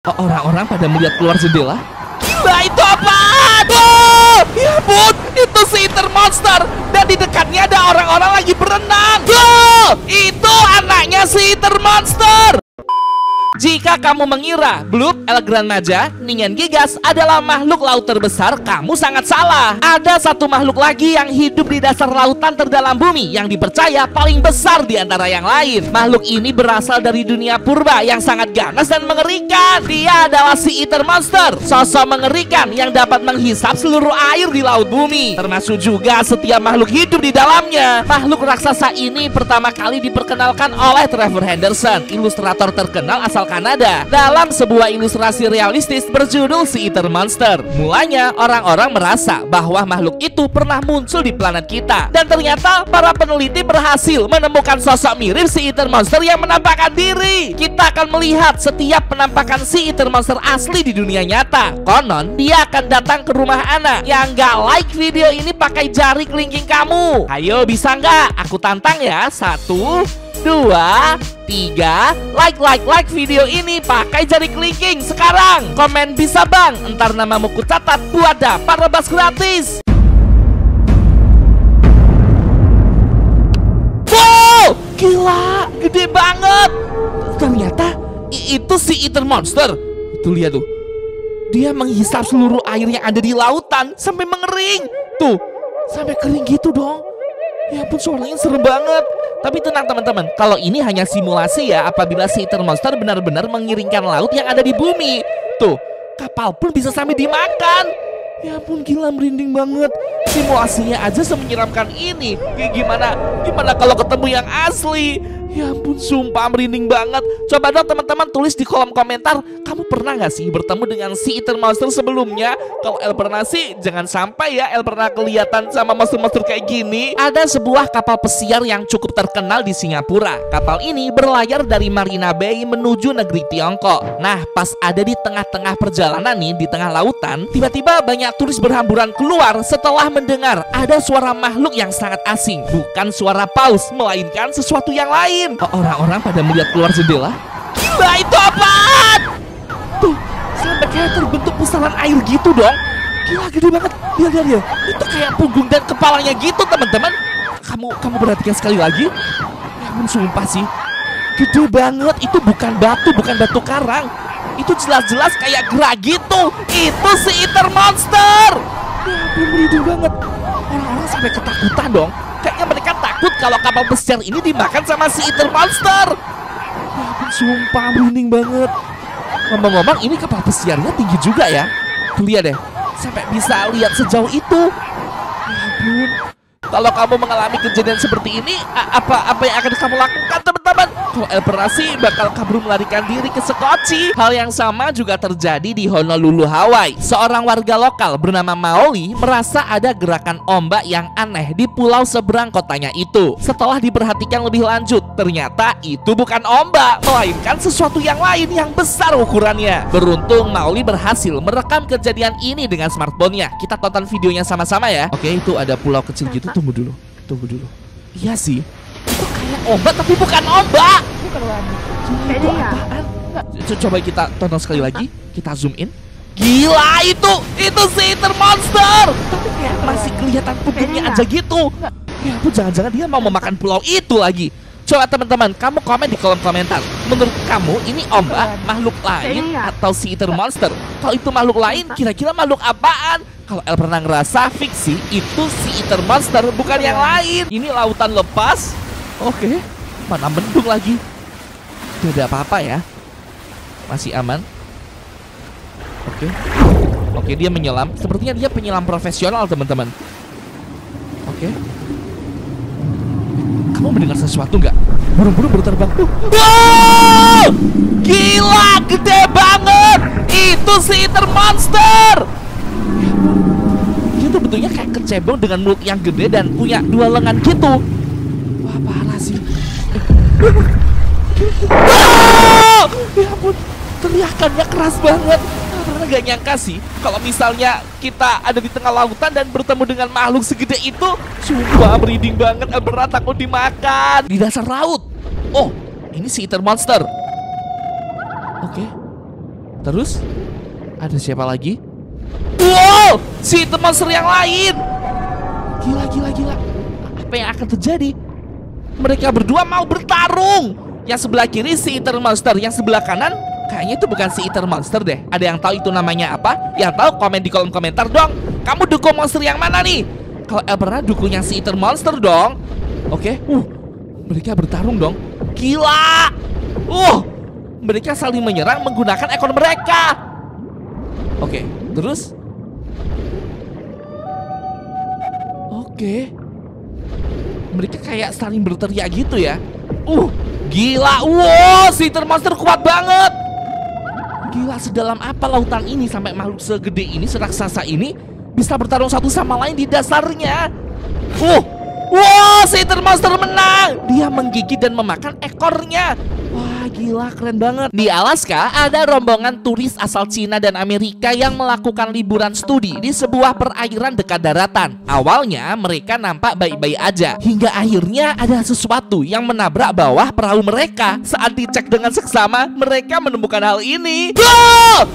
Orang-orang pada melihat keluar jendela. Gila, itu apaan? Oh, ya ampun, itu si Ether Monster. Dan di dekatnya ada orang-orang lagi berenang. Oh, itu anaknya si Ether Monster. Jika kamu mengira Bloop, El Gran Maja, Ningen Gigas adalah makhluk laut terbesar, kamu sangat salah. Ada satu makhluk lagi yang hidup di dasar lautan terdalam bumi yang dipercaya paling besar di antara yang lain. Makhluk ini berasal dari dunia purba yang sangat ganas dan mengerikan. Dia adalah si Ether Monster, sosok mengerikan yang dapat menghisap seluruh air di laut bumi, termasuk juga setiap makhluk hidup di dalamnya. Makhluk raksasa ini pertama kali diperkenalkan oleh Trevor Henderson, ilustrator terkenal asal Kanada, dalam sebuah ilustrasi realistis berjudul si Ether Monster. Mulanya orang-orang merasa bahwa makhluk itu pernah muncul di planet kita, dan ternyata para peneliti berhasil menemukan sosok mirip si Ether Monster yang menampakkan diri. Kita akan melihat setiap penampakan si Ether Monster asli di dunia nyata. Konon dia akan datang ke rumah Ana yang gak like video ini pakai jari kelingking kamu. Ayo, bisa nggak? Aku tantang ya. 1, 2, 3, like video ini pakai jari kelingking sekarang. Komen bisa bang, entar namamu kucatat buat dapat rebas gratis. Wow, gila, gede banget. Ternyata itu si Ether Monster. Tuh, lihat tuh, dia menghisap seluruh air yang ada di lautan sampai mengering. Tuh, sampai kering gitu dong. Ya ampun, suaranya serem banget. Tapi tenang teman-teman, kalau ini hanya simulasi ya. Apabila si Ether Monster benar-benar mengiringkan laut yang ada di bumi. Tuh, kapal pun bisa sampai dimakan. Ya ampun, gila, merinding banget. Simulasinya aja semenyeramkan ini. Kayak gimana kalau ketemu yang asli? Ya ampun, sumpah merinding banget. Coba dong teman-teman tulis di kolom komentar, kamu pernah gak sih bertemu dengan si Ether Monster sebelumnya? Kalau El pernah sih, jangan sampai ya El pernah kelihatan sama monster-monster kayak gini. Ada sebuah kapal pesiar yang cukup terkenal di Singapura. Kapal ini berlayar dari Marina Bay menuju negeri Tiongkok. Nah, pas ada di tengah-tengah perjalanan nih, di tengah lautan, tiba-tiba banyak turis berhamburan keluar setelah mendengar ada suara makhluk yang sangat asing. Bukan suara paus, melainkan sesuatu yang lain. Orang-orang pada melihat keluar jendela. Gila, itu apaan? Tuh, sampai kayak terbentuk pusaran air gitu dong. Gila, gede banget. Lihat ya. Itu kayak punggung dan kepalanya gitu teman-teman. Kamu perhatikan sekali lagi. Ya ampun, sumpah sih, gede banget. Itu bukan batu karang. Itu jelas-jelas kayak gerak gitu. Itu si Ether Monster. Ya ampun, merinding banget. Orang-orang sampai ketakutan dong. Kayaknya mereka takut kalau kapal pesiar ini dimakan sama si Ether Monster. Ya ampun, sumpah merinding banget. Ngomong-ngomong, ini kapal pesiarnya tinggi juga ya. Tuh, lihat deh, sampai bisa lihat sejauh itu. Ya ampun. Kalau kamu mengalami kejadian seperti ini, apa yang akan kamu lakukan teman-teman? Kalau El pernah sih bakal kabur melarikan diri ke Sekoci. Hal yang sama juga terjadi di Honolulu, Hawaii. Seorang warga lokal bernama Maoli merasa ada gerakan ombak yang aneh di pulau seberang kotanya itu. Setelah diperhatikan lebih lanjut, ternyata itu bukan ombak, melainkan sesuatu yang lain yang besar ukurannya. Beruntung Maoli berhasil merekam kejadian ini dengan smartphone-nya. Kita tonton videonya sama-sama ya. Oke, itu ada pulau kecil gitu. Tunggu dulu. Iya sih, itu kayak ombak tapi bukan ombak. Bukan ombak. Itu apaan? Coba kita tonton sekali lagi. Kita zoom in. Gila, itu si Ether Monster. Tapi kayak masih kelihatan punggungnya aja gitu. Ya ampun, jangan-jangan dia mau memakan pulau itu lagi. Coba teman-teman, kamu komen di kolom komentar. Menurut kamu ini ombak, makhluk lain, atau si Ether Monster? Kalau itu makhluk lain, kira-kira makhluk apaan? Kalau El pernah ngerasa fiksi, itu si Ether Monster, bukan yang lain. Ini lautan lepas. Oke, mana mendung lagi. Tidak ada apa-apa ya. Masih aman. Oke, dia menyelam. Sepertinya dia penyelam profesional teman-teman. Oke. Kamu mendengar sesuatu nggak? Burung-burung berterbang. Wow! Gila, gede banget. Itu si Ether Monster. Dia tuh bentuknya kayak kecebong dengan mulut yang gede dan punya 2 lengan gitu. Wah, parah sih. Wow! Ya ampun, teriakannya keras banget. Karena gak nyangka sih kalau misalnya kita ada di tengah lautan dan bertemu dengan makhluk segede itu. Sumpah merinding banget, berat takut dimakan. Di dasar laut. Oh, ini si Ether Monster. Oke. Terus ada siapa lagi? Wow, si Ether Monster yang lain. Gila. Apa yang akan terjadi? Mereka berdua mau bertarung. Yang sebelah kiri si Ether Monster, yang sebelah kanan kayaknya itu bukan si Ether Monster deh. Ada yang tahu itu namanya apa? Yang tahu komen di kolom komentar dong. Kamu dukung monster yang mana nih? Kalau El pernah dukung yang si Ether Monster dong. Oke, mereka bertarung dong. Gila. Mereka saling menyerang menggunakan ekor mereka. Oke, terus mereka kayak saling berteriak gitu ya. Gila. Wow, si Ether Monster kuat banget. Gila, sedalam apa lautan ini sampai makhluk segede ini, seraksasa ini bisa bertarung satu sama lain di dasarnya. Wow, si Ether Monster menang. Dia menggigit dan memakan ekornya. Wah, gila, keren banget. Di Alaska ada rombongan turis asal Cina dan Amerika yang melakukan liburan studi di sebuah perairan dekat daratan. Awalnya mereka nampak baik-baik aja, hingga akhirnya ada sesuatu yang menabrak bawah perahu mereka. Saat dicek dengan seksama, mereka menemukan hal ini.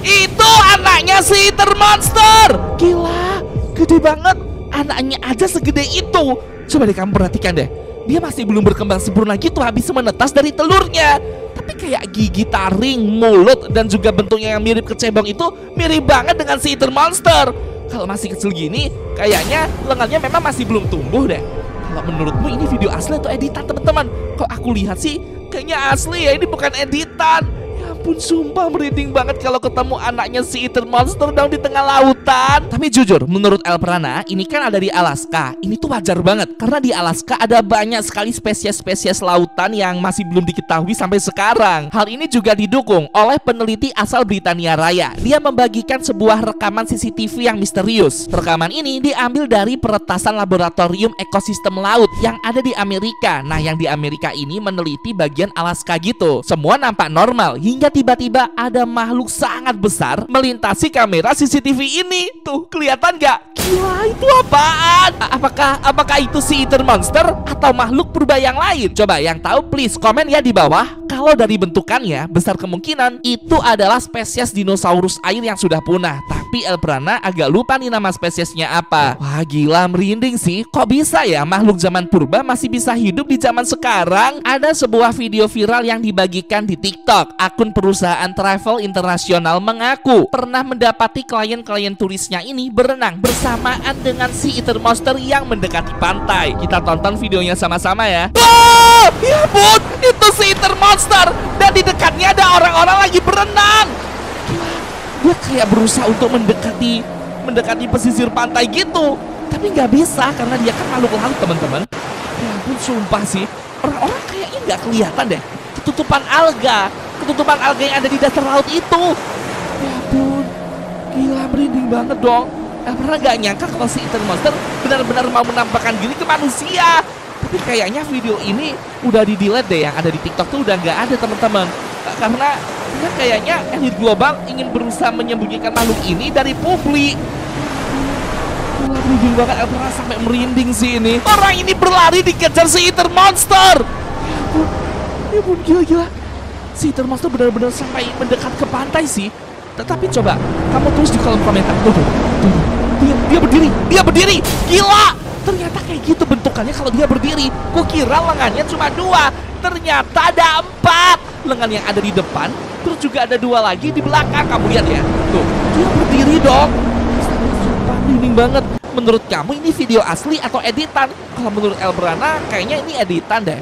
Itu anaknya si Ether Monster. Gila, gede banget. Anaknya aja segede itu. Coba deh kamu perhatikan deh. Dia masih belum berkembang sempurna gitu, habis menetas dari telurnya. Tapi kayak gigi, taring, mulut, dan juga bentuknya yang mirip kecebong itu mirip banget dengan si Ether Monster. Kalau masih kecil gini, kayaknya lengannya memang masih belum tumbuh deh. Kalau menurutmu ini video asli atau editan, teman-teman? Kok aku lihat sih kayaknya asli ya, ini bukan editan. Ya ampun, sumpah merinding banget kalau ketemu anaknya si Ether Monster dong di tengah lautan. Tapi jujur, menurut El Prana, ini kan ada di Alaska. Ini tuh wajar banget, karena di Alaska ada banyak sekali spesies-spesies lautan yang masih belum diketahui sampai sekarang. Hal ini juga didukung oleh peneliti asal Britania Raya. Dia membagikan sebuah rekaman CCTV yang misterius. Rekaman ini diambil dari peretasan laboratorium ekosistem laut yang ada di Amerika. Nah, yang di Amerika ini meneliti bagian Alaska gitu. Semua nampak normal, hingga tiba-tiba ada makhluk sangat besar melintasi kamera CCTV ini. Tuh, kelihatan gak? Gila, itu apaan? Apakah itu si Ether Monster atau makhluk purba yang lain? Coba yang tahu please komen ya di bawah. Kalau dari bentukannya, besar kemungkinan itu adalah spesies dinosaurus air yang sudah punah. Tapi El Prana agak lupa nih nama spesiesnya apa. Wah, gila, merinding sih. Kok bisa ya makhluk zaman purba masih bisa hidup di zaman sekarang? Ada sebuah video viral yang dibagikan di TikTok. Akun perusahaan travel internasional mengaku pernah mendapati klien-klien turisnya ini berenang bersamaan dengan si Ether Monster yang mendekati pantai. Kita tonton videonya sama-sama ya. Ya ampun, itu si Ether Monster, dan di dekatnya ada orang-orang lagi berenang. Dia kayak berusaha untuk mendekati pesisir pantai gitu, tapi nggak bisa karena dia kan makhluk laut, teman-teman. Ya ampun, sumpah sih, orang-orang kayaknya nggak kelihatan deh ketutupan alga yang ada di dasar laut itu. Ya ampun, gila, merinding banget dong. Pernah gak nyangka kalau si Ether Monster benar-benar mau menampakkan diri ke manusia. Tapi kayaknya video ini udah di-delete deh, yang ada di TikTok tuh udah nggak ada, teman-teman. Karena kayaknya elit global ingin berusaha menyembunyikan makhluk ini dari publik. Gila, merinding banget, pernah sampai merinding sih ini. Orang ini berlari dikejar si Ether Monster. Ya ampun, gila. Si Ether Monster benar-benar sampai mendekat ke pantai sih. Tetapi coba kamu tulis di kolom komentar. Tuh. Dia berdiri. Gila, ternyata kayak gitu bentukannya kalau dia berdiri. Kukira lengannya cuma 2, ternyata ada 4. Lengan yang ada di depan, terus juga ada 2 lagi di belakang. Kamu lihat ya, tuh, dia berdiri dong. Sumpah, merinding banget. Menurut kamu ini video asli atau editan? Kalau menurut El Prana kayaknya ini editan deh.